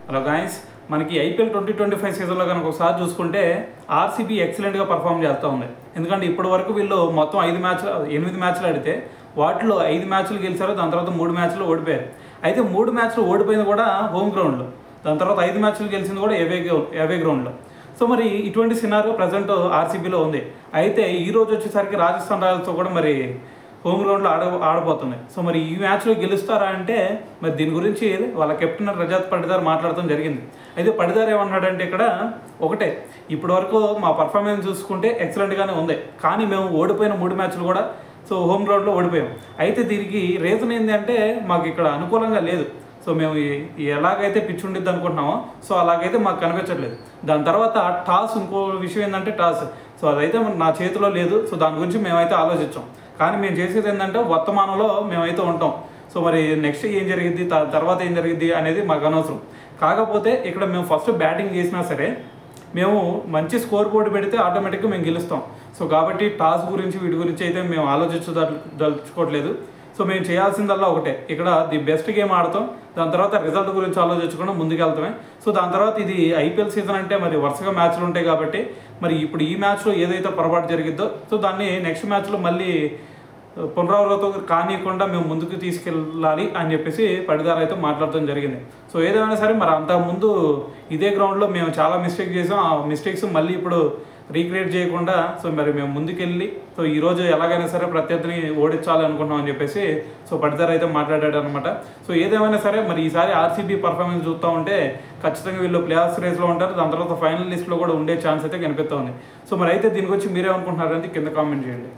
Hello guys, మనకి IPL 2025 సీజన్లో కనుక ఒకసారి చూసుకుంటే ఆర్సీబీ ఎక్సలెంట్గా పర్ఫామ్ చేస్తూ ఉంది. ఎందుకంటే ఇప్పటి వరకు వీళ్ళు మొత్తం 8 మ్యాచ్లు ఆడితే వాటిలో 5 మ్యాచ్లు గెలిచారు. దాని తర్వాత 3 మ్యాచ్లు ఓడిపోయారు. అయితే 3 మ్యాచ్లు ఓడిపోయింది కూడా హోమ్ గ్రౌండ్లో, దాని తర్వాత 5 మ్యాచ్లు గెలిచింది కూడా అవే గ్రౌండ్లో. సో మరి ఇటువంటి సినారియో ప్రజెంట్ ఆర్సీబీలో ఉంది. అయితే ఈ రోజు వచ్చేసరికి రాజస్థాన్ రాయల్స్తో కూడా మరి హోమ్ గ్రౌండ్లో ఆడబోతున్నాయి. సో మరి ఈ మ్యాచ్లో గెలుస్తారా అంటే మరి దీని గురించి వాళ్ళ కెప్టెన్ రజత్ పటిదార్ మాట్లాడటం జరిగింది. అయితే పటిదార్ ఏమన్నాడంటే ఇక్కడ ఒకటే, ఇప్పటి వరకు మా పర్ఫార్మెన్స్ చూసుకుంటే ఎక్సలెంట్గానే ఉంది, కానీ మేము ఓడిపోయిన 3 మ్యాచ్లు కూడా హోమ్ గ్రౌండ్లో ఓడిపోయాం. అయితే దీనికి రీజన్ ఏంటంటే మాకు ఇక్కడ అనుకూలంగా లేదు. సో మేము ఎలాగైతే పిచ్ ఉండిద్ది అనుకుంటున్నామో సో అలాగైతే మాకు కనిపించట్లేదు. దాని తర్వాత టాస్, ఇంకో విషయం ఏంటంటే టాస్. సో అదైతే నా చేతిలో లేదు. సో దాని గురించి మేమైతే ఆలోచించాం. కానీ మేము చేసేది ఏంటంటే వర్తమానంలో మేమైతే ఉంటాం. సో మరి నెక్స్ట్ ఏం జరిగిద్ది, తర్వాత ఏం జరిగిద్ది అనేది మాకు అనవసరం. కాకపోతే ఇక్కడ మేము ఫస్ట్ బ్యాటింగ్ చేసినా సరే మేము మంచి స్కోర్ బోర్డు పెడితే ఆటోమేటిక్గా మేము గెలుస్తాం. సో కాబట్టి టాస్ గురించి వీటి గురించి అయితే మేము ఆలోచించదలుచుకోవట్లేదు. సో మేము చేయాల్సిందల్లా ఒకటే, ఇక్కడ ది బెస్ట్ గేమ్ ఆడతాం. దాని తర్వాత రిజల్ట్ గురించి ఆలోచించకుండా ముందుకెళ్తామే. సో దాని తర్వాత ఇది ఐపీఎల్ సీజన్ అంటే మరి వరుసగా మ్యాచ్లు ఉంటాయి కాబట్టి మరి ఇప్పుడు ఈ మ్యాచ్లో ఏదైతే పొరపాటు జరిగిద్దో సో దాన్ని నెక్స్ట్ మ్యాచ్లో మళ్ళీ పునరావృతం కానియకుండా మేము ముందుకు తీసుకెళ్ళాలి అని చెప్పేసి పటిదార్ అయితే మాట్లాడటం జరిగింది. సో ఏదైనా సరే మరి అంతకుముందు ఇదే గ్రౌండ్లో మేము చాలా మిస్టేక్ చేసాం. ఆ మిస్టేక్స్ మళ్ళీ ఇప్పుడు రీక్రియేట్ చేయకుండా సో మరి మేము ముందుకెళ్ళి సో ఈరోజు ఎలాగైనా సరే ప్రత్యర్థిని ఓడించాలి అనుకున్నాం అని చెప్పేసి సో పటిదార్ అయితే మాట్లాడాడు అనమాట. సో ఏదేమైనా సరే మరి ఈసారి ఆర్సీబీ పర్ఫార్మెన్స్ చూస్తూ ఉంటే ఖచ్చితంగా వీళ్ళు ప్లే ఆఫ్ రేస్లో ఉంటారు. దాని తర్వాత ఫైనల్ లిస్ట్లో కూడా ఉండే ఛాన్స్ అయితే కనిపిస్తూ ఉంది. సో మరి అయితే దీని గురించి మీరేమనుకుంటున్నారంటే కింద కామెంట్ చేయండి.